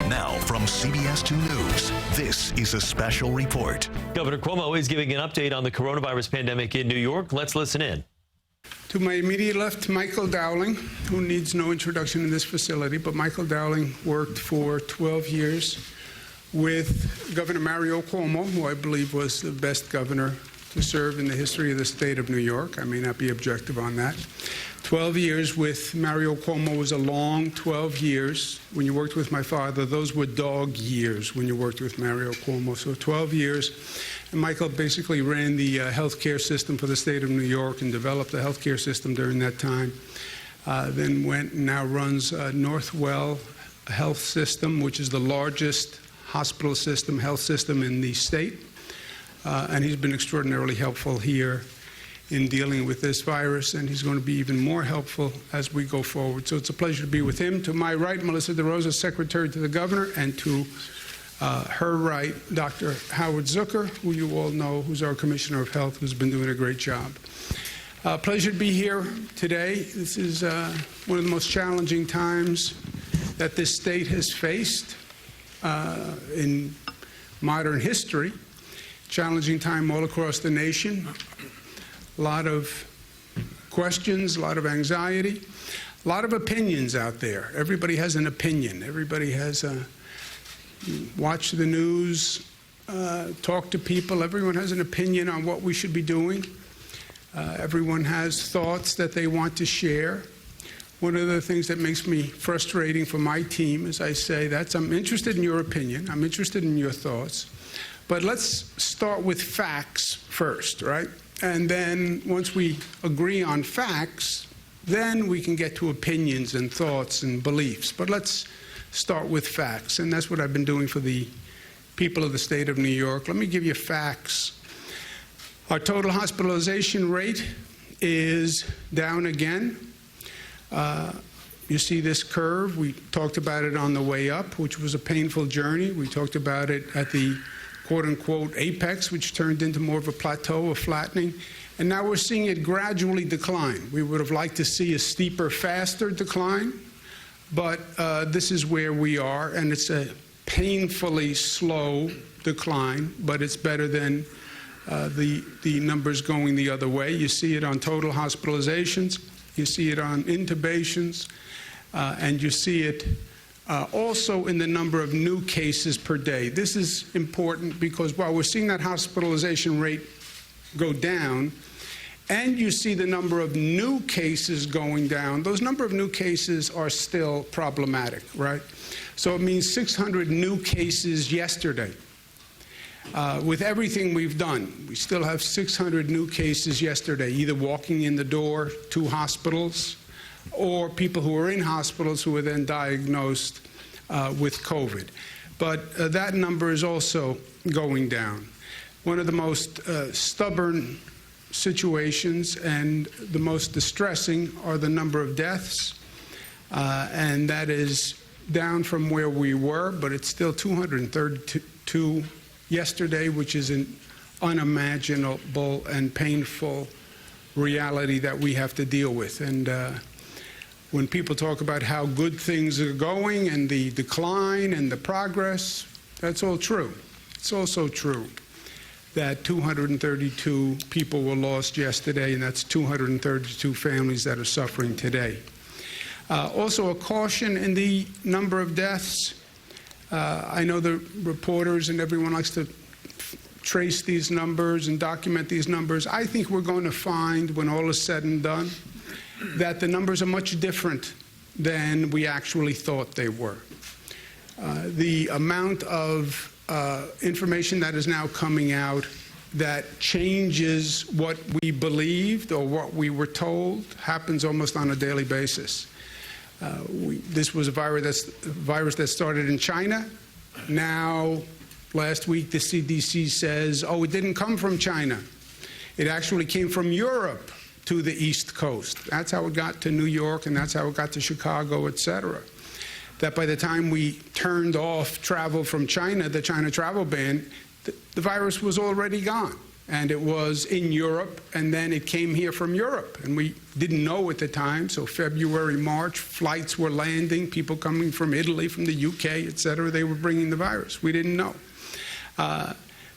Now from CBS 2 News, this is a special report. Governor Cuomo is giving an update on the coronavirus pandemic in New York. Let's listen in. To my immediate left, Michael Dowling, who needs no introduction in this facility, but Michael Dowling worked for 12 years with Governor Mario Cuomo, who I believe was the best governor to serve in the history of the state of New York. I may not be objective on that. 12 years with Mario Cuomo was a long 12 years. When you worked with my father, those were dog years when you worked with Mario Cuomo. So 12 years. And Michael basically ran the healthcare system for the state of New York and developed the healthcare system during that time. Then went and now runs Northwell Health System, which is the largest hospital system, health system in the state. And he's been extraordinarily helpful here in dealing with this virus, and he's going to be even more helpful as we go forward. So it's a pleasure to be with him. To my right, Melissa DeRosa, Secretary to the Governor, and to her right, Dr. Howard Zucker, who you all know, who's our Commissioner of Health, who's been doing a great job. Pleasure to be here today. This is one of the most challenging times that this state has faced in modern history. Challenging time all across the nation. A lot of questions, a lot of anxiety, a lot of opinions out there. Everybody has an opinion. Everybody has watch the news, talk to people. Everyone has an opinion on what we should be doing. Everyone has thoughts that they want to share. One of the things that makes me frustrating for my team is I say I'm interested in your opinion. I'm interested in your thoughts. But let's start with facts first, right? And then once we agree on facts, then we can get to opinions and thoughts and beliefs. But let's start with facts. And that's what I've been doing for the people of the state of New York. Let me give you facts. Our total hospitalization rate is down again. You see this curve. We talked about it on the way up, which was a painful journey. We talked about it at the quote-unquote apex, which turned into more of a plateau, a flattening. And now we're seeing it gradually decline. We would have liked to see a steeper, faster decline, but this is where we are, and it's a painfully slow decline, but it's better than the numbers going the other way. You see it on total hospitalizations, you see it on intubations, and you see it also in the number of new cases per day. This is important because while we're seeing that hospitalization rate go down, and you see the number of new cases going down, those number of new cases are still problematic, right? So it means 600 new cases yesterday. With everything we've done, we still have 600 new cases yesterday, either walking in the door to hospitals or people who are in hospitals who were then diagnosed with COVID. But that number is also going down. One of the most stubborn situations and the most distressing are the number of deaths, and that is down from where we were, but it's still 232 yesterday, which is an unimaginable and painful reality that we have to deal with. And when people talk about how good things are going and the decline and the progress, that's all true. It's also true that 232 people were lost yesterday, and that's 232 families that are suffering today. Also a caution in the number of deaths. I know the reporters and everyone likes to trace these numbers and document these numbers. I think we're going to find, when all is said and done, that the numbers are much different than we actually thought they were. The amount of information that is now coming out that changes what we believed or what we were told happens almost on a daily basis. This was a virus that started in China. Now, last week, the CDC says, oh, it didn't come from China. It actually came from Europe to the East Coast. That's how it got to New York, and that's how it got to Chicago, et cetera. That by the time we turned off travel from China, the China travel ban, the virus was already gone. and it was in Europe, and then it came here from Europe. And we didn't know at the time, so February, March, flights were landing, people coming from Italy, from the UK, et cetera, they were bringing the virus. We didn't know.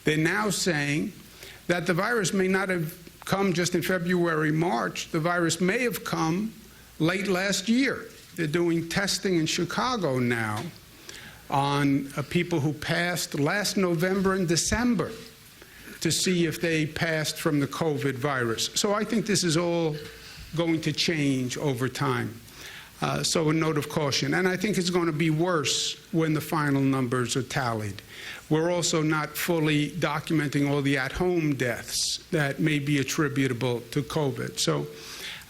They're now saying that the virus may not have come just in February, March. The virus may have come late last year. They're doing testing in Chicago now on people who passed last November and December to see if they passed from the COVID virus. So I think this is all going to change over time. So a note of caution. And I think it's going to be worse when the final numbers are tallied. We're also not fully documenting all the at-home deaths that may be attributable to COVID. So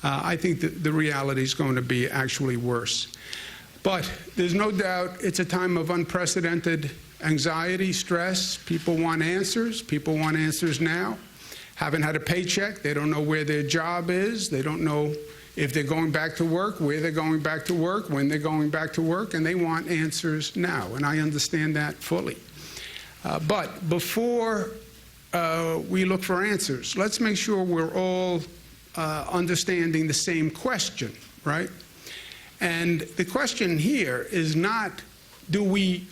I think that the reality is going to be actually worse. But there's no doubt it's a time of unprecedented anxiety, stress. People want answers. People want answers now. Haven't had a paycheck. They don't know where their job is. They don't know if they're going back to work, where they're going back to work, when they're going back to work, and they want answers now. And I understand that fully. But before we look for answers, let's make sure we're all understanding the same question, right? And the question here is not, do we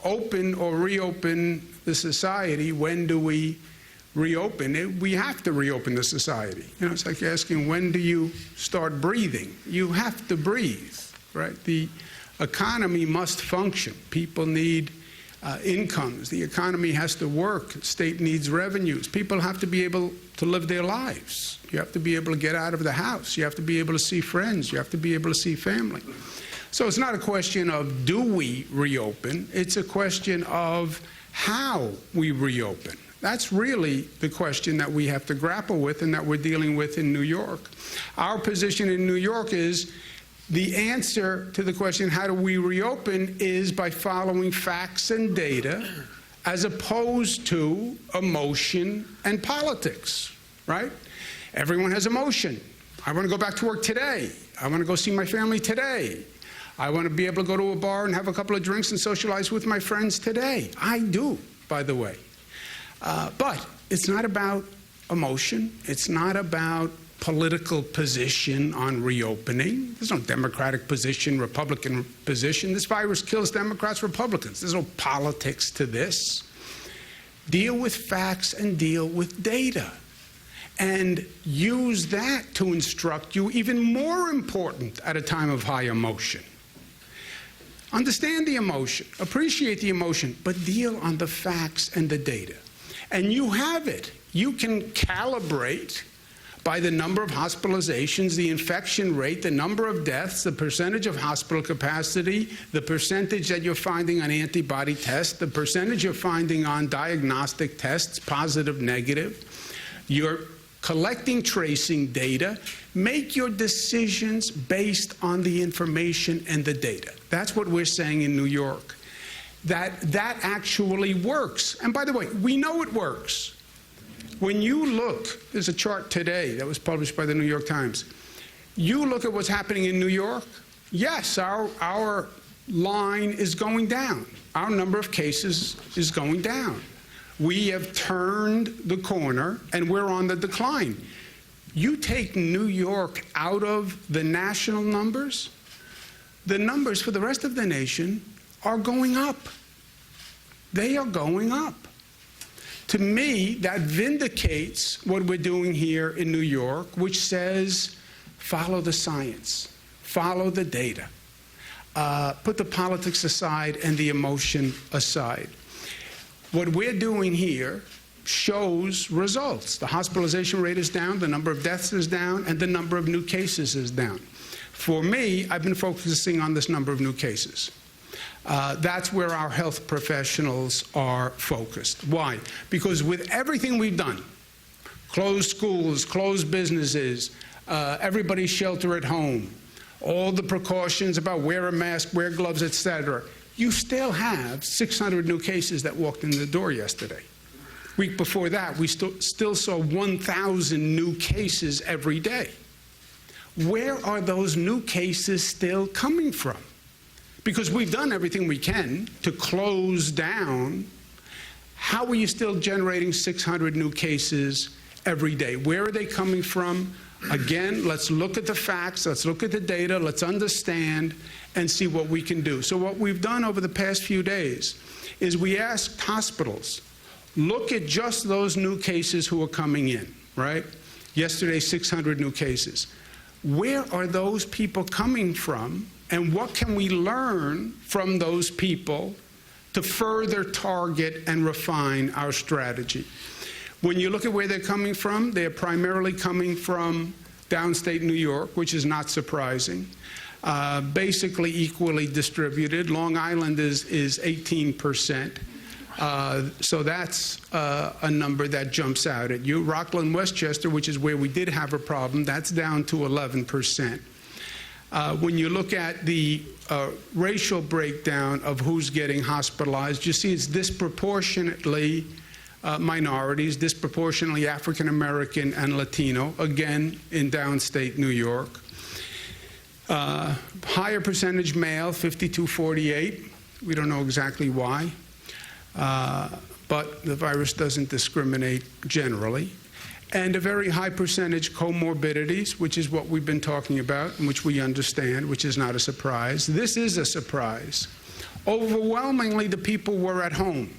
open or reopen the society? When do we reopen it? We have to reopen the society. You know, it's like asking, when do you start breathing? You have to breathe, right? The economy must function. People need incomes. The economy has to work. The state needs revenues. People have to be able to live their lives. You have to be able to get out of the house. You have to be able to see friends. You have to be able to see family. So it's not a question of do we reopen. It's a question of how we reopen. That's really the question that we have to grapple with and that we're dealing with in New York. Our position in New York is the answer to the question, how do we reopen, is by following facts and data as opposed to emotion and politics, right? Everyone has emotion. I want to go back to work today. I want to go see my family today. I want to be able to go to a bar and have a couple of drinks and socialize with my friends today. I do, by the way. But it's not about emotion. It's not about political position on reopening. There's no Democratic position, Republican position. This virus kills Democrats, Republicans. There's no politics to this. Deal with facts and deal with data. And use that to instruct you, even more important at a time of high emotion. Understand the emotion, appreciate the emotion, but deal on the facts and the data. And you have it. You can calibrate by the number of hospitalizations, the infection rate, the number of deaths, the percentage of hospital capacity, the percentage that you're finding on antibody tests, the percentage you're finding on diagnostic tests, positive, negative. You're collecting tracing data. Make your decisions based on the information and the data. That's what we're saying in New York. That actually works. And by the way, we know it works. When you look, there's a chart today that was published by the New York Times. You look at what's happening in New York, yes, our line is going down. Our number of cases is going down. We have turned the corner and we're on the decline. You take New York out of the national numbers, the numbers for the rest of the nation are going up. They are going up. To me, that vindicates what we're doing here in New York, which says, follow the science, follow the data, put the politics aside and the emotion aside. What we're doing here shows results. The hospitalization rate is down, the number of deaths is down, and the number of new cases is down. For me, I've been focusing on this number of new cases. That's where our health professionals are focused. Why? Because with everything we've done, closed schools, closed businesses, everybody shelter at home, all the precautions about wear a mask, wear gloves, etc., you still have 600 new cases that walked in the door yesterday. Week before that, we still saw 1,000 new cases every day. Where are those new cases still coming from? Because we've done everything we can to close down. how are you still generating 600 new cases every day? Where are they coming from? Again, let's look at the facts, let's look at the data, let's understand and see what we can do. So what we've done over the past few days is we asked hospitals, look at just those new cases who are coming in, right? Yesterday, 600 new cases. Where are those people coming from, and what can we learn from those people to further target and refine our strategy? When you look at where they're coming from, they're primarily coming from downstate New York, which is not surprising. Basically equally distributed. Long Island is 18%. So that's a number that jumps out at you. Rockland, Westchester, which is where we did have a problem, that's down to 11%. When you look at the racial breakdown of who's getting hospitalized, you see it's disproportionately minorities, disproportionately African American and Latino, again in downstate New York. Higher percentage male, 52-48. We don't know exactly why, but the virus doesn't discriminate generally. And a very high percentage comorbidities, which is what we've been talking about and which we understand, which is not a surprise. This is a surprise. Overwhelmingly, the people were at home,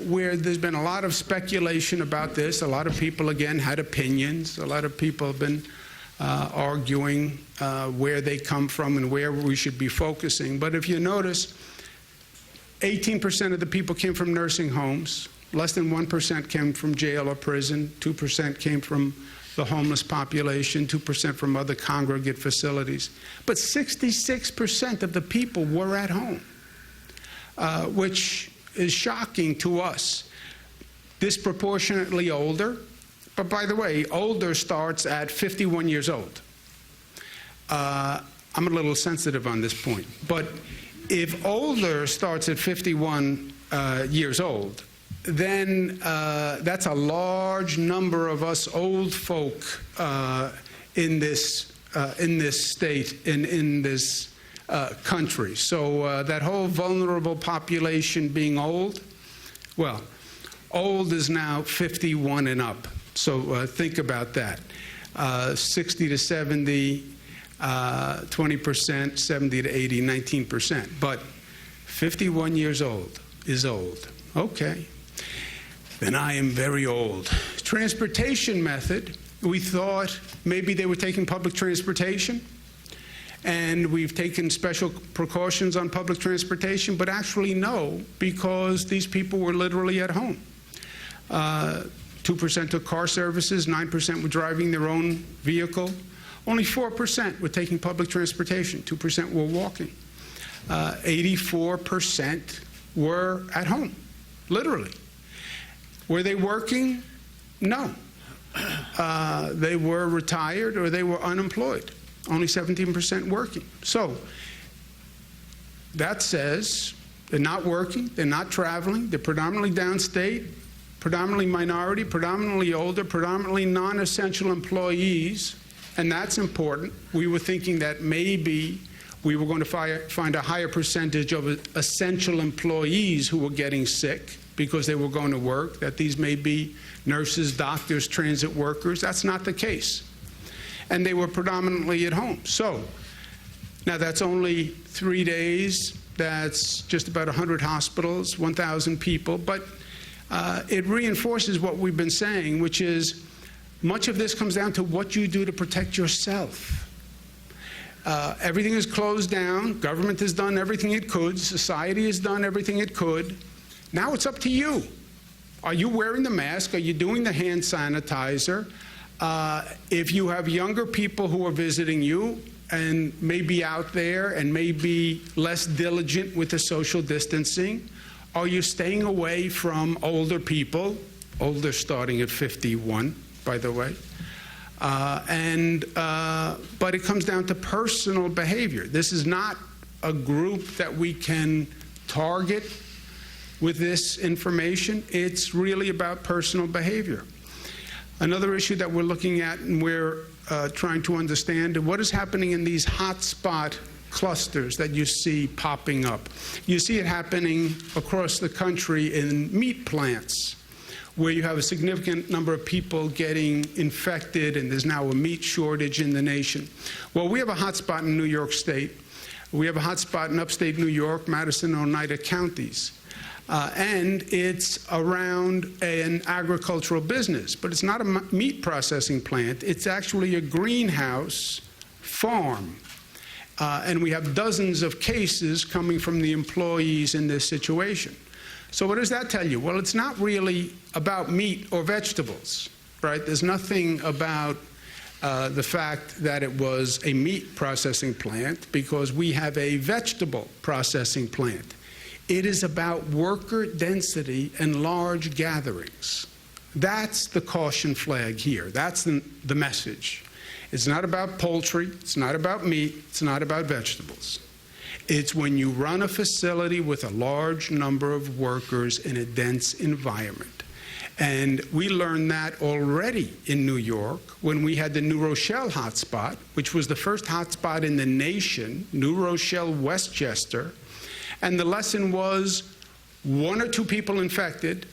where there's been a lot of speculation about this. A lot of people, again, had opinions. A lot of people have been arguing where they come from and where we should be focusing. But if you notice, 18% of the people came from nursing homes. Less than 1% came from jail or prison. 2% came from the homeless population. 2% from other congregate facilities. But 66% of the people were at home, which is shocking to us. Disproportionately older. But by the way, older starts at 51 years old. I'm a little sensitive on this point. But if older starts at 51 years old, then that's a large number of us old folk in this state, in this country. So that whole vulnerable population being old, well, old is now 51 and up. So think about that. 60 to 70, 20%, 70 to 80, 19%. But 51 years old is old. Okay. Then I am very old. Transportation method, we thought maybe they were taking public transportation, and we've taken special precautions on public transportation, but actually no, because these people were literally at home. 2% took car services, 9% were driving their own vehicle. Only 4% were taking public transportation, 2% were walking. 84% were at home, literally. Were they working? No. They were retired or they were unemployed. Only 17% working. So that says they're not working, they're not traveling, they're predominantly downstate, predominantly minority, predominantly older, predominantly non-essential employees, and that's important. We were thinking that maybe we were going to find a higher percentage of essential employees who were getting sick because they were going to work, that these may be nurses, doctors, transit workers. That's not the case. And they were predominantly at home. So now that's only 3 days. That's just about 100 hospitals, 1,000 people. But it reinforces what we've been saying, which is much of this comes down to what you do to protect yourself. Everything is closed down. Government has done everything it could. Society has done everything it could. Now it's up to you. Are you wearing the mask? Are you doing the hand sanitizer? If you have younger people who are visiting you and may be out there and may be less diligent with the social distancing, are you staying away from older people, older starting at 51, by the way? But it comes down to personal behavior. This is not a group that we can target with this information. It's really about personal behavior. Another issue that we're looking at and we're trying to understand what is happening in these hotspot clusters that you see popping up. You see it happening across the country in meat plants, where you have a significant number of people getting infected, and there's now a meat shortage in the nation. Well, we have a hotspot in New York State. We have a hotspot in upstate New York, Madison and Oneida counties. And it's around an agricultural business. But it's not a meat processing plant. It's actually a greenhouse farm. And we have dozens of cases coming from the employees in this situation. So what does that tell you? Well, it's not really about meat or vegetables, right? There's nothing about the fact that it was a meat processing plant, because we have a vegetable processing plant. It is about worker density and large gatherings. That's the caution flag here. That's the message. It's not about poultry. It's not about meat. It's not about vegetables. It's when you run a facility with a large number of workers in a dense environment. And we learned that already in New York when we had the New Rochelle hotspot, which was the first hotspot in the nation, New Rochelle, Westchester. And the lesson was 1 or 2 people infected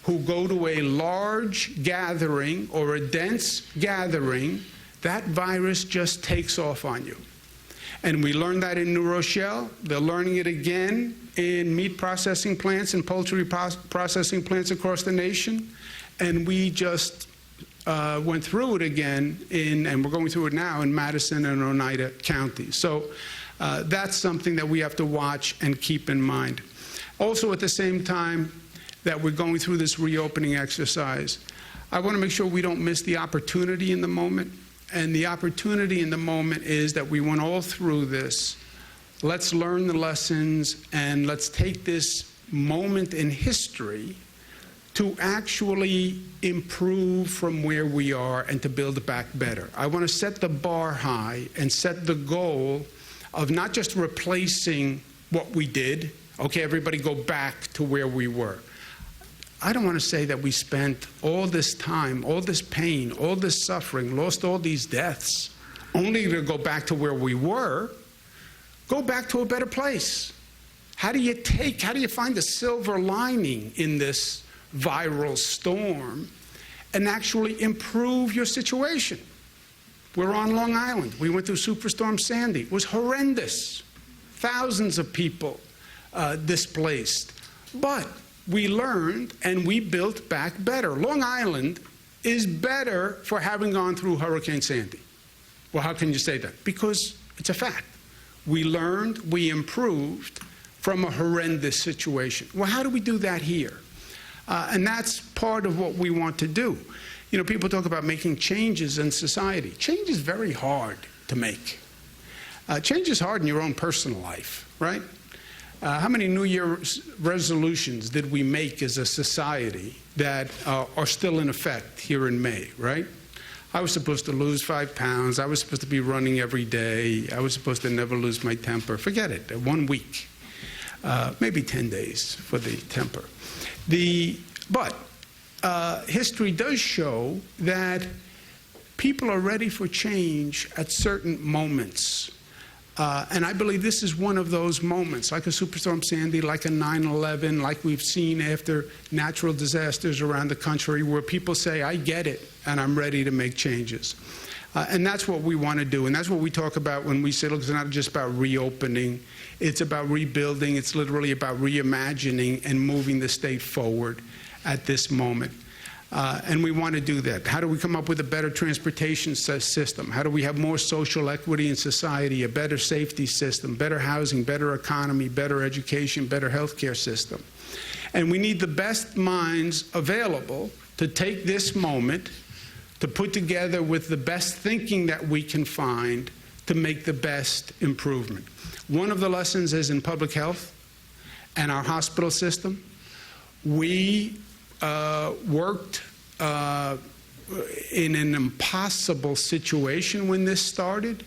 who go to a large gathering or a dense gathering, that virus just takes off on you. And we learned that in New Rochelle. They're learning it again in meat processing plants and poultry processing plants across the nation. And we just went through it again and we're going through it now in Madison and Oneida counties. So that's something that we have to watch and keep in mind. Also, at the same time that we're going through this reopening exercise, I want to make sure we don't miss the opportunity in the moment. And the opportunity in the moment is that we went all through this. Let's learn the lessons, and let's take this moment in history to actually improve from where we are and to build back better. I want to set the bar high and set the goal of not just replacing what we did. Okay, everybody go back to where we were. I don't want to say that we spent all this time, all this pain, all this suffering, lost all these deaths, only to go back to where we were. Go back to a better place. How do you find the silver lining in this viral storm and actually improve your situation? We're on Long Island. We went through Superstorm Sandy. It was horrendous. Thousands of people displaced. But we learned and we built back better. Long Island is better for having gone through Hurricane Sandy. Well, how can you say that? Because it's a fact. We learned, we improved from a horrendous situation. Well, how do we do that here? And that's part of what we want to do. You know, people talk about making changes in society. Change is very hard to make. Change is hard in your own personal life, right? How many New Year's resolutions did we make as a society that are still in effect here in May, right? I was supposed to lose 5 pounds. I was supposed to be running every day. I was supposed to never lose my temper. Forget it, 1 week, maybe 10 days for the temper. But history does show that people are ready for change at certain moments. And I believe this is one of those moments, like a Superstorm Sandy, like a 9/11, like we've seen after natural disasters around the country, where people say, I get it, and I'm ready to make changes. And that's what we want to do. And that's what we talk about when we say, look, it's not just about reopening. It's about rebuilding. It's literally about reimagining and moving the state forward at this moment. And we want to do that. How do we come up with a better transportation system? How do we have more social equity in society, a better safety system, better housing, better economy, better education, better healthcare system? And we need the best minds available to take this moment, to put together with the best thinking that we can find to make the best improvement. One of the lessons is in public health and our hospital system. We worked in an impossible situation when this started.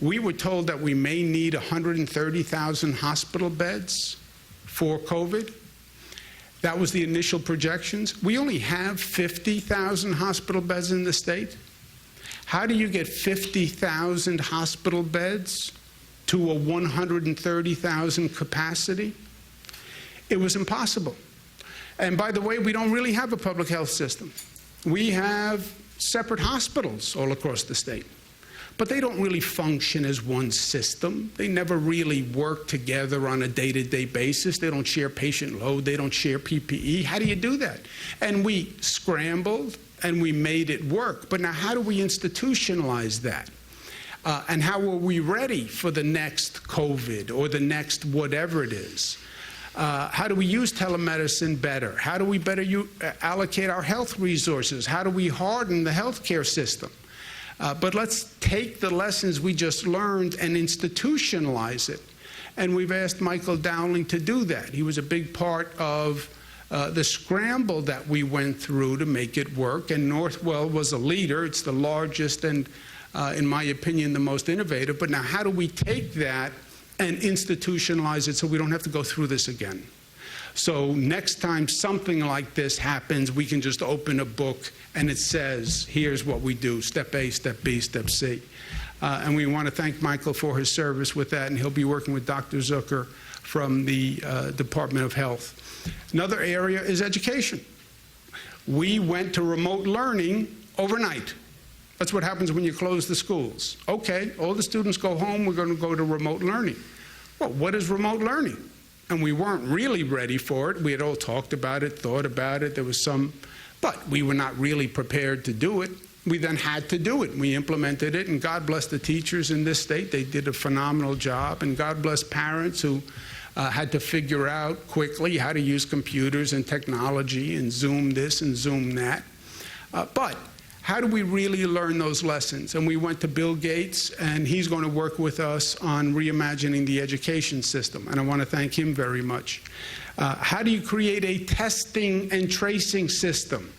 We were told that we may need 130,000 hospital beds for COVID. That was the initial projections. We only have 50,000 hospital beds in the state. How do you get 50,000 hospital beds to a 130,000 capacity? It was impossible. And by the way, we don't really have a public health system. We have separate hospitals all across the state, but they don't really function as one system. They never really work together on a day-to-day basis. They don't share patient load. They don't share PPE. How do you do that? And we scrambled and we made it work. But now how do we institutionalize that? And how are we ready for the next COVID or the next whatever it is? How do we use telemedicine better? How do we better allocate our health resources? How do we harden the healthcare system? But let's take the lessons we just learned and institutionalize it. And we've asked Michael Dowling to do that. He was a big part of the scramble that we went through to make it work. And Northwell was a leader. It's the largest and, in my opinion, the most innovative. But now how do we take that and institutionalize it so we don't have to go through this again? So next time something like this happens, we can just open a book and it says, here's what we do, step A, step B, step C. And we want to thank Michael for his service with that, and he'll be working with Dr. Zucker from the Department of Health. Another area is education. We went to remote learning overnight. That's what happens when you close the schools. Okay, all the students go home, we're going to go to remote learning. Well, what is remote learning? And we weren't really ready for it. We had all talked about it, thought about it. There was some, but we were not really prepared to do it. We then had to do it. We implemented it, and God bless the teachers in this state. They did a phenomenal job, and God bless parents who had to figure out quickly how to use computers and technology and Zoom this and Zoom that. But how do we really learn those lessons? And we went to Bill Gates, and he's going to work with us on reimagining the education system, and I want to thank him very much. How do you create a testing and tracing system?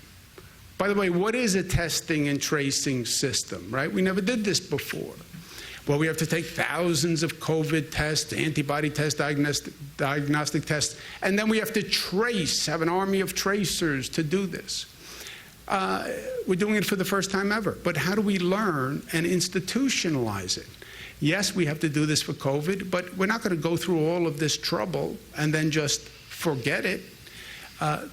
By the way, what is a testing and tracing system, right? We never did this before. Well, we have to take thousands of COVID tests, antibody tests, diagnostic tests, and then we have to trace, have an army of tracers to do this. We're doing it for the first time ever. But how do we learn and institutionalize it? Yes, we have to do this for COVID, but we're not going to go through all of this trouble and then just forget it.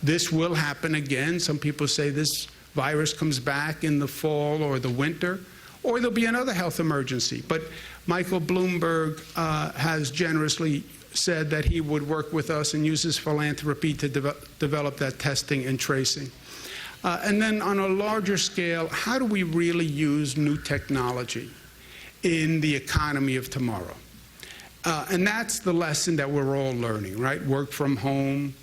This will happen again. Some people say this virus comes back in the fall or the winter, or there'll be another health emergency. But Michael Bloomberg has generously said that he would work with us and use his philanthropy to develop that testing and tracing. And then on a larger scale, how do we really use new technology in the economy of tomorrow? And that's the lesson that we're all learning, right? Work from home,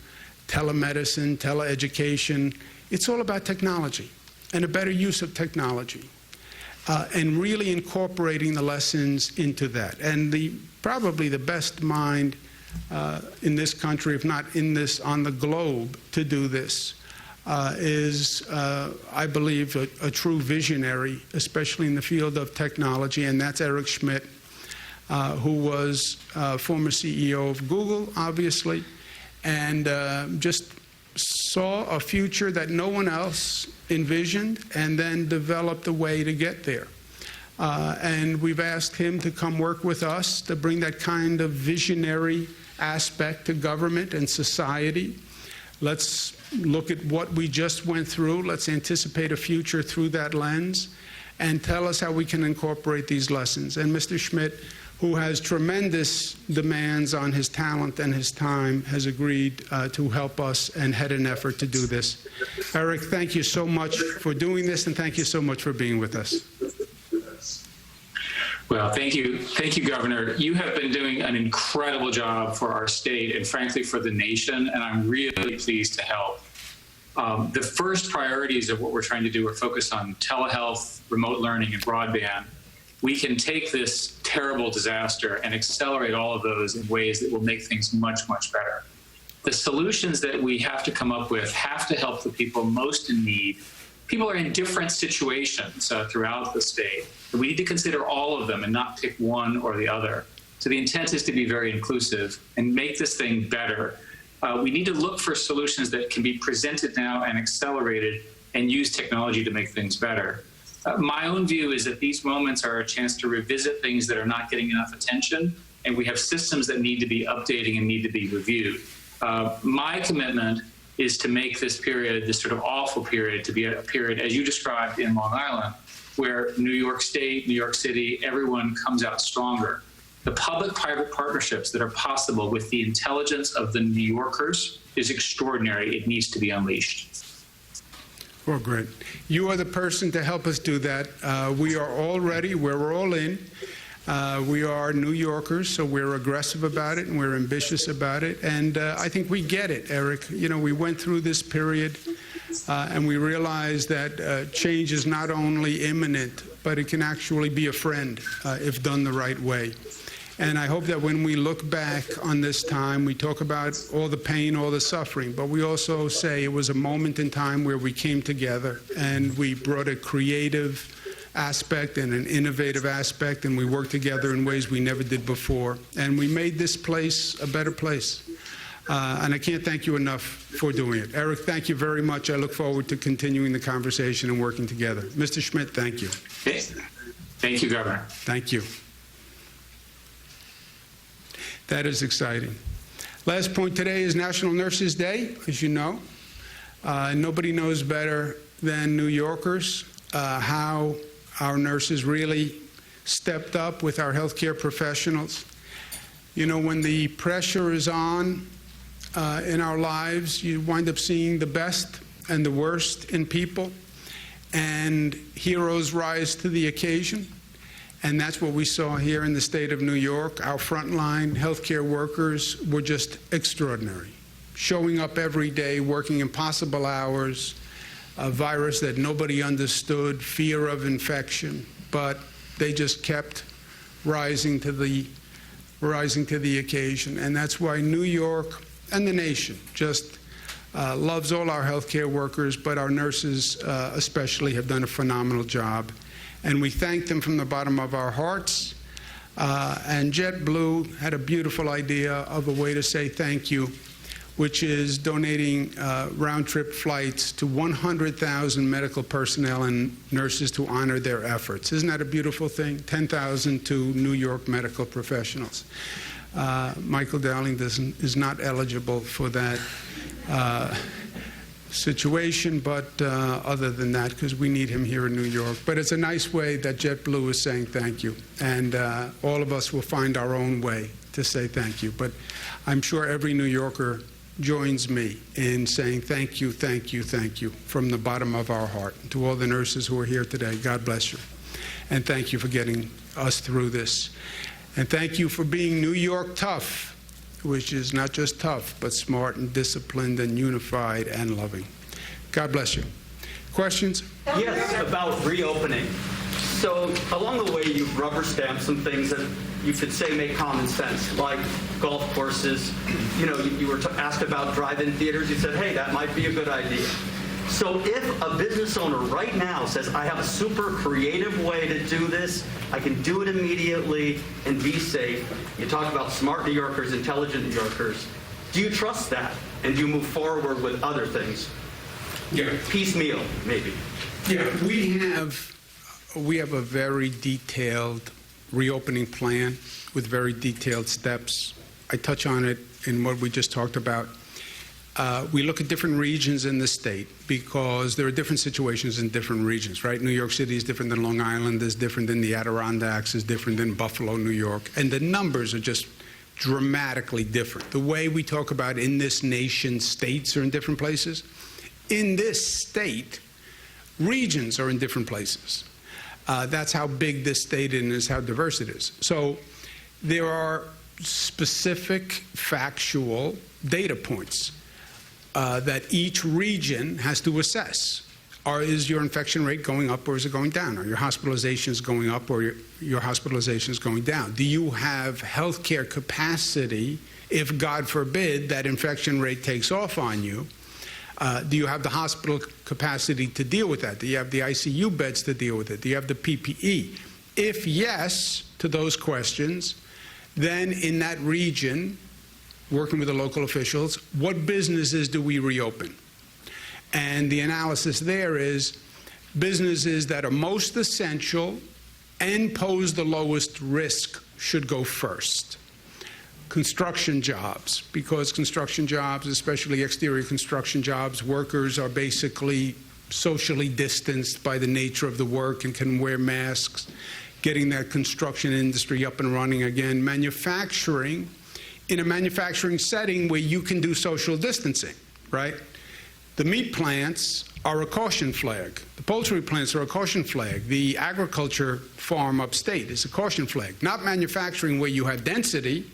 telemedicine, teleeducation. It's all about technology and a better use of technology, and really incorporating the lessons into that. And probably the best mind in this country, if not on the globe, to do this is, I believe, a true visionary, especially in the field of technology, and that's Eric Schmidt, who was former CEO of Google, obviously, and just saw a future that no one else envisioned and then developed a way to get there. And we've asked him to come work with us to bring that kind of visionary aspect to government and society. Let's look at what we just went through. Let's anticipate a future through that lens and tell us how we can incorporate these lessons. And Mr. Schmidt, who has tremendous demands on his talent and his time, has agreed to help us and head an effort to do this. Eric, thank you so much for doing this, and thank you so much for being with us. Well, thank you. Thank you, Governor. You have been doing an incredible job for our state and, frankly, for the nation, and I'm really pleased to help. The first priorities of what we're trying to do are focus on telehealth, remote learning, and broadband. We can take this terrible disaster and accelerate all of those in ways that will make things much, much better. The solutions that we have to come up with have to help the people most in need. People are in different situations throughout the state. We need to consider all of them and not pick one or the other. So the intent is to be very inclusive and make this thing better. We need to look for solutions that can be presented now and accelerated and use technology to make things better. My own view is that these moments are a chance to revisit things that are not getting enough attention, and we have systems that need to be updating and need to be reviewed. My commitment is to make this period, this sort of awful period, to be a period, as you described in Long Island, where New York State, New York City, everyone comes out stronger. The public-private partnerships that are possible with the intelligence of the New Yorkers is extraordinary. It needs to be unleashed. Well, great. You are the person to help us do that. We are all ready. We're all in. We are New Yorkers, so we're aggressive about it and we're ambitious about it. And I think we get it, Eric. You know, we went through this period and we realized that change is not only imminent, but it can actually be a friend if done the right way. And I hope that when we look back on this time, we talk about all the pain, all the suffering, but we also say it was a moment in time where we came together and we brought a creative aspect and an innovative aspect, and we worked together in ways we never did before. And we made this place a better place. And I can't thank you enough for doing it. Eric, thank you very much. I look forward to continuing the conversation and working together. Mr. Schmidt, thank you. Thank you, Governor. Thank you. That is exciting. Last point today is National Nurses Day, as you know. Nobody knows better than New Yorkers how our nurses really stepped up with our healthcare professionals. You know, when the pressure is on in our lives, you wind up seeing the best and the worst in people, and heroes rise to the occasion. And that's what we saw here in the state of New York. Our frontline healthcare workers were just extraordinary, showing up every day, working impossible hours, a virus that nobody understood, fear of infection, but they just kept rising to the occasion. And that's why New York and the nation just loves all our healthcare workers, but our nurses especially have done a phenomenal job. And we thank them from the bottom of our hearts. And JetBlue had a beautiful idea of a way to say thank you, which is donating round-trip flights to 100,000 medical personnel and nurses to honor their efforts. Isn't that a beautiful thing? 10,000 to New York medical professionals. Michael Dowling is not eligible for that situation, but other than that, because we need him here in New York. But it's a nice way that JetBlue is saying thank you, and all of us will find our own way to say thank you. But I'm sure every New Yorker joins me in saying thank you, thank you, thank you from the bottom of our heart. To all the nurses who are here today, God bless you. And thank you for getting us through this. And thank you for being New York tough, which is not just tough, but smart and disciplined and unified and loving. God bless you. Questions? Yes, about reopening. So along the way, you've rubber stamped some things that you could say make common sense, like golf courses. You know, you were asked about drive-in theaters. You said, hey, that might be a good idea. So if a business owner right now says, I have a super creative way to do this, I can do it immediately and be safe. You talk about smart New Yorkers, intelligent New Yorkers. Do you trust that? And do you move forward with other things? Yeah. Piecemeal, maybe. Yeah, we have a very detailed reopening plan with very detailed steps. I touch on it in what we just talked about. We look at different regions in the state because there are different situations in different regions, right? New York City is different than Long Island, is different than the Adirondacks, is different than Buffalo, New York. And the numbers are just dramatically different. The way we talk about in this nation, states are in different places. In this state, regions are in different places. That's how big this state is, how diverse it is. So there are specific factual data points that each region has to assess. Is your infection rate going up or is it going down? Are your hospitalizations going up or your hospitalizations going down? Do you have healthcare capacity if, God forbid, that infection rate takes off on you? Do you have the hospital capacity to deal with that? Do you have the ICU beds to deal with it? Do you have the PPE? If yes to those questions, then in that region, working with the local officials, what businesses do we reopen? And the analysis there is, businesses that are most essential and pose the lowest risk should go first. Construction jobs, because construction jobs, especially exterior construction jobs, workers are basically socially distanced by the nature of the work and can wear masks, getting that construction industry up and running again. Manufacturing, in a manufacturing setting where you can do social distancing, right? The meat plants are a caution flag. The poultry plants are a caution flag. The agriculture farm upstate is a caution flag. Not manufacturing where you have density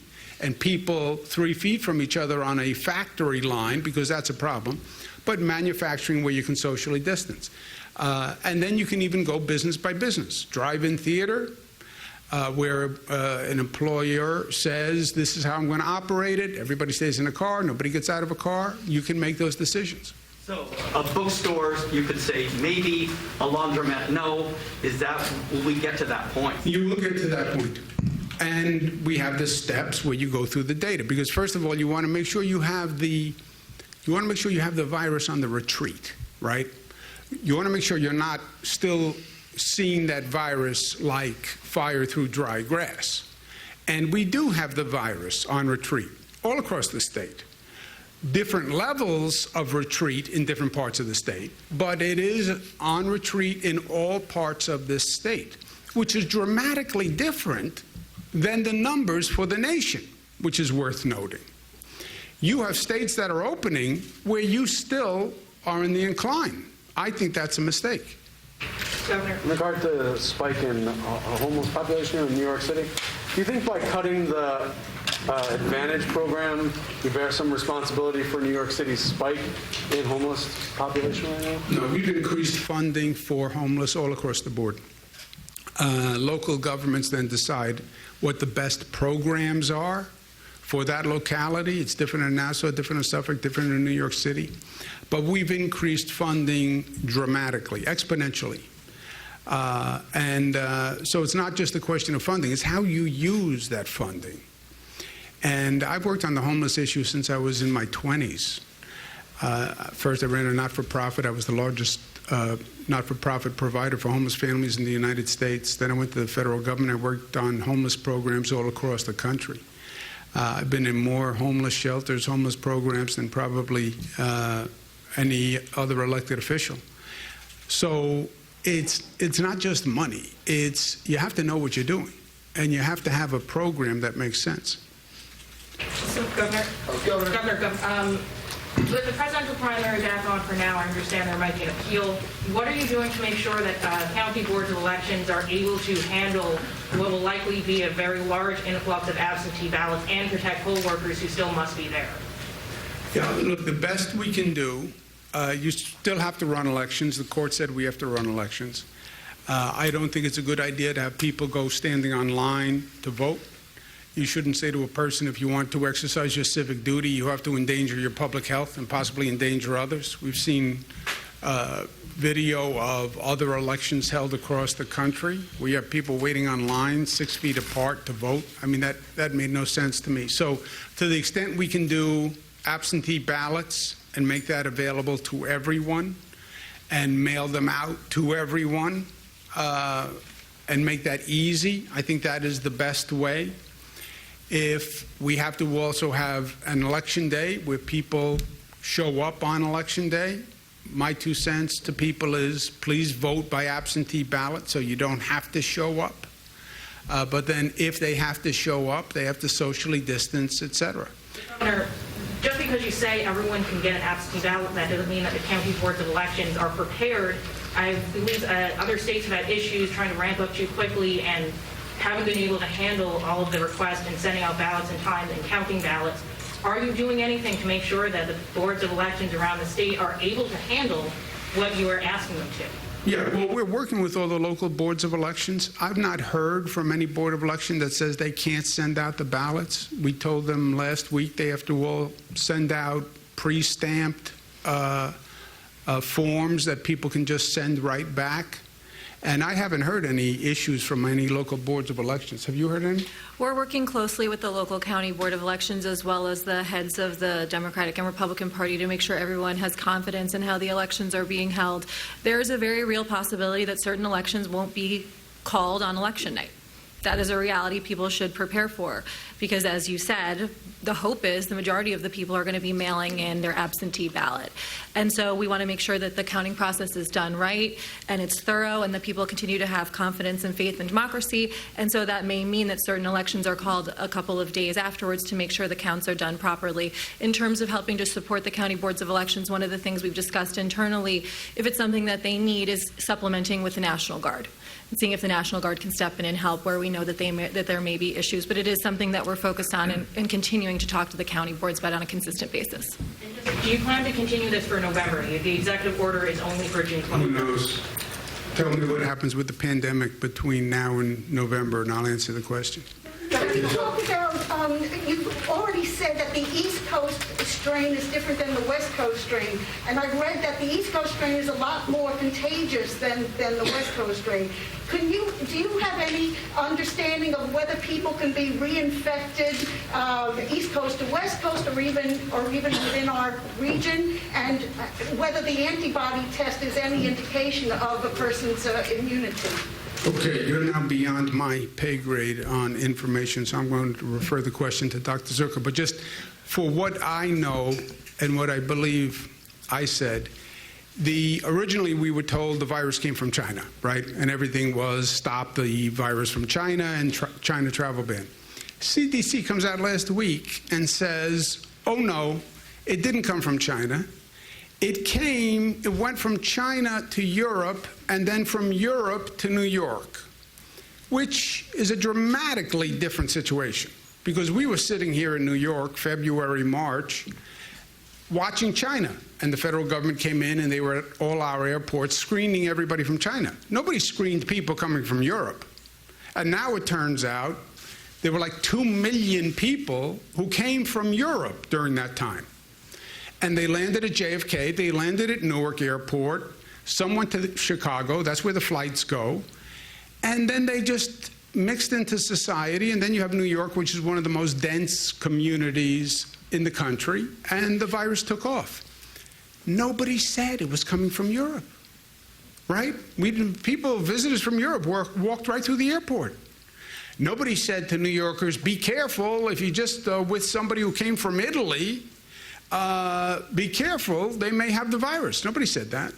and people 3 feet from each other on a factory line, because that's a problem, but manufacturing where you can socially distance. And then you can even go business by business. Drive-in theater, where an employer says, this is how I'm going to operate it. Everybody stays in a car. Nobody gets out of a car. You can make those decisions. So bookstores, you could say maybe a laundromat, no. Will we get to that point? You will get to that point. And we have the steps where you go through the data. Because first of all, you want to make sure you have the virus on the retreat, right? You want to make sure you're not still seeing that virus like fire through dry grass. And we do have the virus on retreat all across the state. Different levels of retreat in different parts of the state, but it is on retreat in all parts of this state, which is dramatically different than the numbers for the nation, which is worth noting. You have states that are opening where you still are in the incline. I think that's a mistake. Governor. In regard to the spike in homeless population in New York City, do you think by cutting the Advantage program, you bear some responsibility for New York City's spike in homeless population right now? No, we've increased funding for homeless all across the board. Local governments then decide what the best programs are for that locality. It's different in Nassau, different in Suffolk, different in New York City. But we've increased funding dramatically, exponentially. So it's not just a question of funding, it's how you use that funding. And I've worked on the homeless issue since I was in my 20s. First, I ran a not-for-profit. I was the largest not-for-profit provider for homeless families in the United States. Then I went to the federal government. I worked on homeless programs all across the country. I've been in more homeless shelters, homeless programs than probably any other elected official. So it's not just money. You have to know what you're doing, and you have to have a program that makes sense. So, Governor, with the presidential primary back on for now, I understand there might be an appeal. What are you doing to make sure that county boards of elections are able to handle what will likely be a very large influx of absentee ballots and protect poll workers who still must be there? Yeah, look, the best we can do, you still have to run elections. The court said we have to run elections. I don't think it's a good idea to have people go standing on line to vote. You shouldn't say to a person, if you want to exercise your civic duty, you have to endanger your public health and possibly endanger others. We've seen video of other elections held across the country. We have people waiting on lines 6 feet apart to vote. I mean, that made no sense to me. So to the extent we can do absentee ballots and make that available to everyone and mail them out to everyone and make that easy, I think that is the best way. If we have to also have an election day where people show up on election day, my 2 cents to people is please vote by absentee ballot so you don't have to show up. But then if they have to show up, they have to socially distance, etc. Governor, just because you say everyone can get an absentee ballot, that doesn't mean that the county boards of elections are prepared. I believe other states have had issues trying to ramp up too quickly and haven't been able to handle all of the requests and sending out ballots in time and counting ballots. Are you doing anything to make sure that the boards of elections around the state are able to handle what you are asking them to? Yeah, well, we're working with all the local boards of elections. I've not heard from any board of election that says they can't send out the ballots. We told them last week they have to all send out pre-stamped forms that people can just send right back. And I haven't heard any issues from any local boards of elections. Have you heard any? We're working closely with the local county board of elections as well as the heads of the Democratic and Republican Party to make sure everyone has confidence in how the elections are being held. There is a very real possibility that certain elections won't be called on election night. That is a reality people should prepare for, because as you said, the hope is the majority of the people are going to be mailing in their absentee ballot. And so we want to make sure that the counting process is done right and it's thorough and that people continue to have confidence and faith in democracy. And so that may mean that certain elections are called a couple of days afterwards to make sure the counts are done properly. In terms of helping to support the county boards of elections, one of the things we've discussed internally, if it's something that they need, is supplementing with the National Guard and seeing if the National Guard can step in and help where we know that there may be issues. But it is something that we're focused on and continuing to talk to the county boards about on a consistent basis. Do you plan to continue this for November? The executive order is only for June 20th. Who knows? Tell me what happens with the pandemic between now and November, and I'll answer the question. You talked about, you've already said that the East Coast strain is different than the West Coast strain, and I've read that the East Coast strain is a lot more contagious than the West Coast strain. Do you have any understanding of whether people can be reinfected East Coast to West Coast, or even within our region, and whether the antibody test is any indication of a person's immunity? Okay, you're now beyond my pay grade on information, so I'm going to refer the question to Dr. Zucker. But just for what I know and what I believe I said, originally we were told the virus came from China, right? And everything was stop the virus from China and China travel ban. CDC comes out last week and says, oh no, it didn't come from China. It went from China to Europe and then from Europe to New York, which is a dramatically different situation, because we were sitting here in New York, February, March, watching China, and the federal government came in and they were at all our airports screening everybody from China. Nobody screened people coming from Europe. And now it turns out there were like 2 million people who came from Europe during that time. And they landed at JFK, they landed at Newark Airport, some went to Chicago, that's where the flights go, and then they just mixed into society, and then you have New York, which is one of the most dense communities in the country, and the virus took off. Nobody said it was coming from Europe, right? Visitors from Europe walked right through the airport. Nobody said to New Yorkers, be careful if you just with somebody who came from Italy, be careful, they may have the virus. Nobody said that.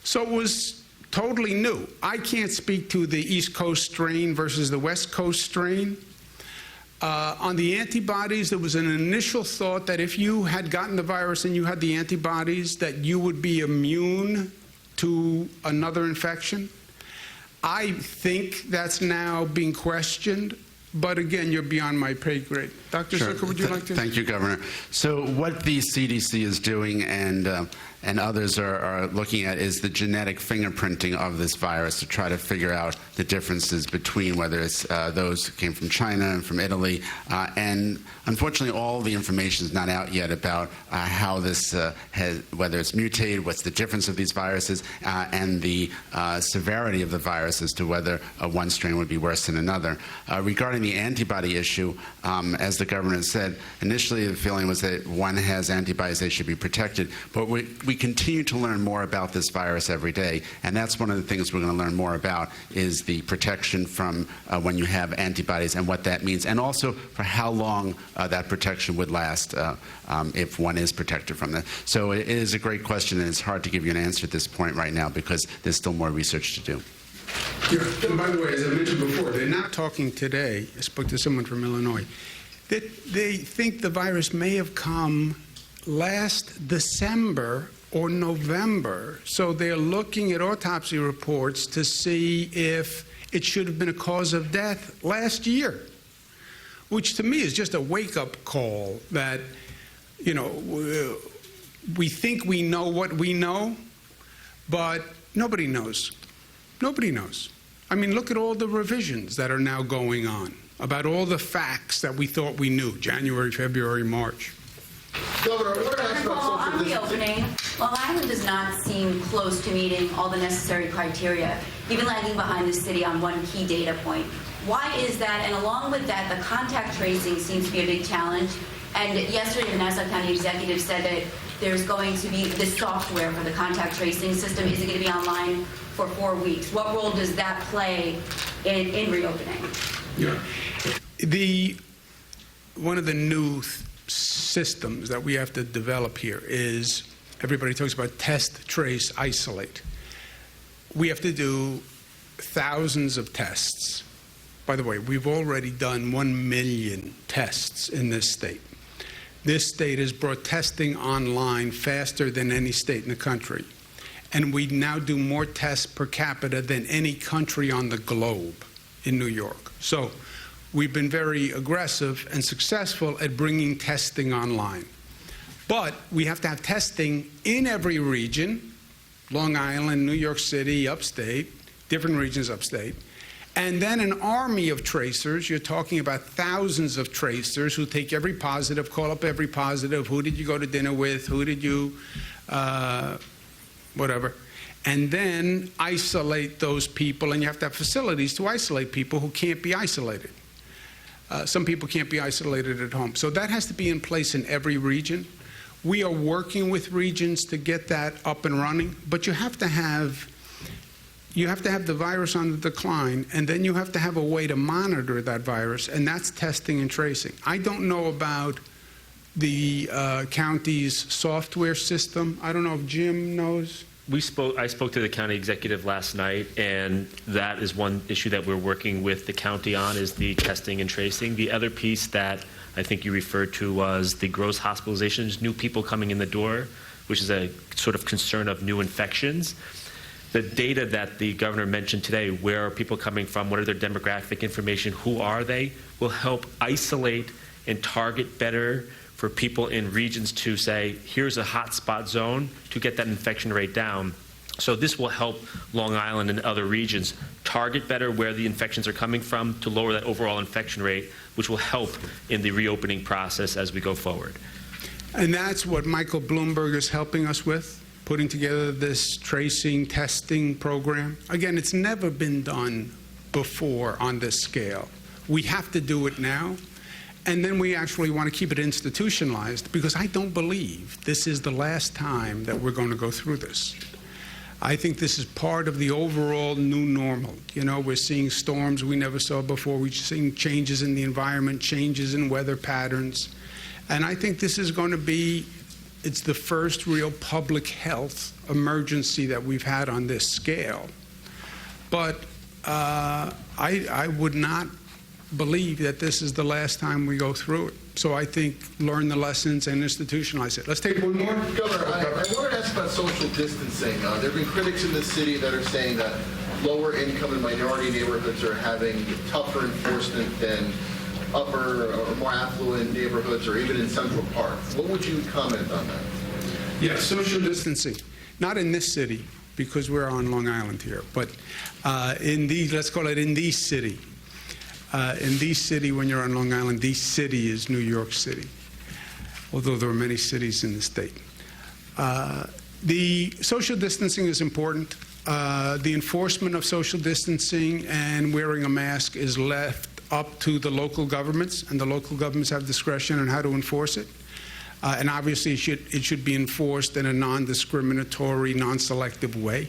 So it was totally new. I can't speak to the East Coast strain versus the West Coast strain. On the antibodies, there was an initial thought that if you had gotten the virus and you had the antibodies, that you would be immune to another infection. I think that's now being questioned. But again, you're beyond my pay grade. Dr. Sure. Zucker, would you like to? Thank you, Governor. So what the CDC is doing and others are looking at is the genetic fingerprinting of this virus to try to figure out the differences between whether it's those who came from China and from Italy. And unfortunately, all the information is not out yet about how this whether it's mutated, what's the difference of these viruses, and the severity of the virus as to whether one strain would be worse than another. Regarding the antibody issue, as the governor said, initially the feeling was that one has antibodies, they should be protected. But we continue to learn more about this virus every day, and that's one of the things we're going to learn more about is the protection from when you have antibodies and what that means, and also for how long that protection would last if one is protected from that. So it is a great question, and it's hard to give you an answer at this point right now because there's still more research to do. Yeah, and by the way, as I mentioned before, they're not talking today. I spoke to someone from Illinois. They think the virus may have come last December or November. So they're looking at autopsy reports to see if it should have been a cause of death last year, which to me is just a wake-up call that, you know, we think we know what we know, but nobody knows. Nobody knows. I mean, look at all the revisions that are now going on about all the facts that we thought we knew, January, February, March. Governor, I want to ask about social On the distancing. opening, Long Island does not seem close to meeting all the necessary criteria, even lagging behind the city on one key data point. Why is that? And along with that, the contact tracing seems to be a big challenge. And yesterday, the Nassau County executive said that there's going to be this software for the contact tracing system. Is it going to be online for 4 weeks? What role does that play in reopening? Yeah. One of the new systems that we have to develop here is, everybody talks about test, trace, isolate. We have to do thousands of tests. By the way, we've already done 1 million tests in this state. This state has brought testing online faster than any state in the country. And we now do more tests per capita than any country on the globe in New York. So we've been very aggressive and successful at bringing testing online. But we have to have testing in every region, Long Island, New York City, upstate, different regions upstate. And then an army of tracers. You're talking about thousands of tracers who take every positive, call up every positive. Who did you go to dinner with? Who did you, whatever. And then isolate those people. And you have to have facilities to isolate people who can't be isolated. Some people can't be isolated at home. So that has to be in place in every region. We are working with regions to get that up and running. But you have to have the virus on the decline, and then you have to have a way to monitor that virus, and that's testing and tracing. I don't know about the county's software system. I don't know if Jim knows. I spoke to the county executive last night, and that is one issue that we're working with the county on, is the testing and tracing. The other piece that I think you referred to was the gross hospitalizations, new people coming in the door, which is a sort of concern of new infections. The data that the governor mentioned today, where are people coming from, what are their demographic information, who are they, will help isolate and target better for people in regions to say, here's a hotspot zone, to get that infection rate down. So this will help Long Island and other regions target better where the infections are coming from to lower that overall infection rate, which will help in the reopening process as we go forward. And that's what Michael Bloomberg is helping us with, putting together this tracing, testing program. Again, it's never been done before on this scale. We have to do it now. And then we actually want to keep it institutionalized, because I don't believe this is the last time that we're going to go through this. I think this is part of the overall new normal. You know, we're seeing storms we never saw before. We're seeing changes in the environment, changes in weather patterns. And I think this is going to be, it's the first real public health emergency that we've had on this scale. But I would not believe that this is the last time we go through it. So I think learn the lessons and institutionalize it. Let's take one more. Governor, I wanted to ask about social distancing. There have been critics in the city that are saying that lower income and minority neighborhoods are having tougher enforcement than upper or more affluent neighborhoods, or even in Central Park. What would you comment on that? Yeah, social distancing. Not in this city, because we're on Long Island here, but in these, let's call it in the city. In the city, when you're on Long Island, the city is New York City, although there are many cities in the state. The social distancing is important. The enforcement of social distancing and wearing a mask is left up to the local governments, and the local governments have discretion on how to enforce it. And obviously, it should be enforced in a non-discriminatory, non-selective way.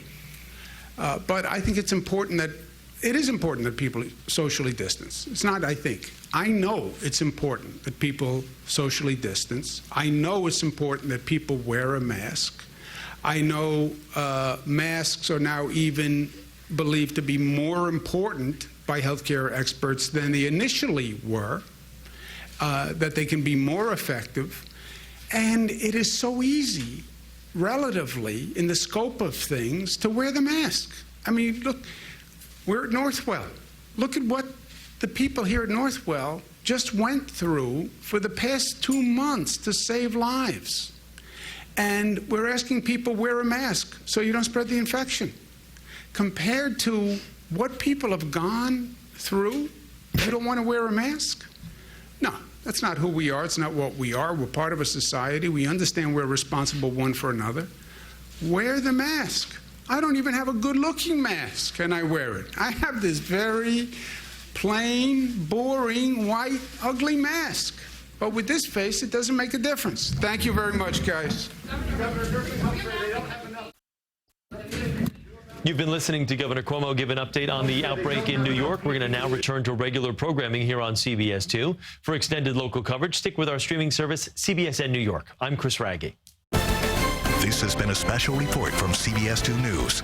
But I think it is important that people socially distance. It's not, I think. I know it's important that people socially distance. I know it's important that people wear a mask. I know masks are now even believed to be more important by healthcare experts than they initially were, that they can be more effective. And it is so easy, relatively, in the scope of things, to wear the mask. I mean, look, we're at Northwell. Look at what the people here at Northwell just went through for the past 2 months to save lives. And we're asking people wear a mask so you don't spread the infection. Compared to what people have gone through, you don't want to wear a mask? No, that's not who we are. It's not what we are. We're part of a society. We understand we're responsible one for another. wear the mask. I don't even have a good-looking mask, and I wear it. I have this very plain, boring, white, ugly mask. But with this face, it doesn't make a difference. Thank you very much, guys. You've been listening to Governor Cuomo give an update on the outbreak in New York. We're going to now return to regular programming here on CBS 2. For extended local coverage, stick with our streaming service, CBSN New York. I'm Chris Raggi. This has been a special report from CBS 2 News.